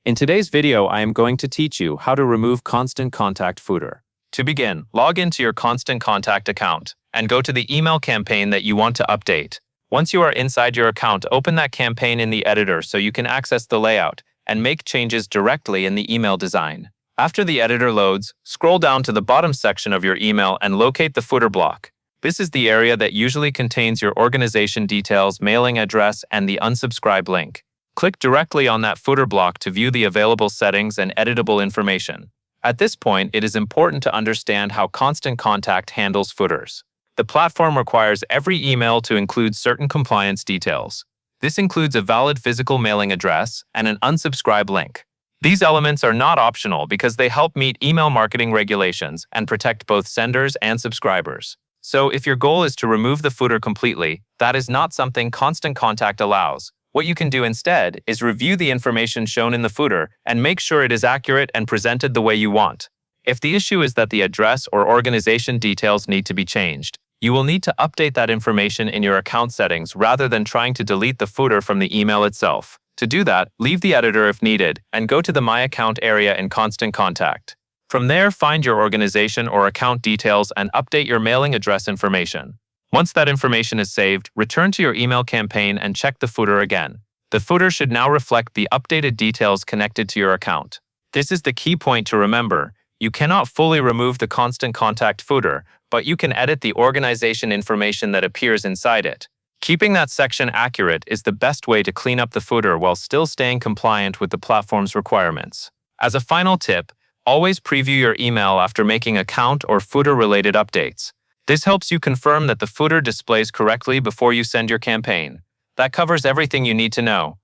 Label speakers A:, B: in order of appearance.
A: In today's video, I am going to teach you how to remove Constant Contact footer. To begin, log into your Constant Contact account and go to the email campaign that you want to update. Once you are inside your account, open that campaign in the editor so you can access the layout and make changes directly in the email design. After the editor loads, scroll down to the bottom section of your email and locate the footer block. This is the area that usually contains your organization details, mailing address, and the unsubscribe link. Click directly on that footer block to view the available settings and editable information. At this point, it is important to understand how Constant Contact handles footers. The platform requires every email to include certain compliance details. This includes a valid physical mailing address and an unsubscribe link. These elements are not optional because they help meet email marketing regulations and protect both senders and subscribers. So if your goal is to remove the footer completely, that is not something Constant Contact allows. What you can do instead is review the information shown in the footer and make sure it is accurate and presented the way you want. If the issue is that the address or organization details need to be changed, you will need to update that information in your account settings rather than trying to delete the footer from the email itself. To do that, leave the editor if needed and go to the My Account area in Constant Contact. From there, find your organization or account details and update your mailing address information. Once that information is saved, return to your email campaign and check the footer again. The footer should now reflect the updated details connected to your account. This is the key point to remember. You cannot fully remove the Constant Contact footer, but you can edit the organization information that appears inside it. Keeping that section accurate is the best way to clean up the footer while still staying compliant with the platform's requirements. As a final tip, always preview your email after making account or footer-related updates. This helps you confirm that the footer displays correctly before you send your campaign. That covers everything you need to know.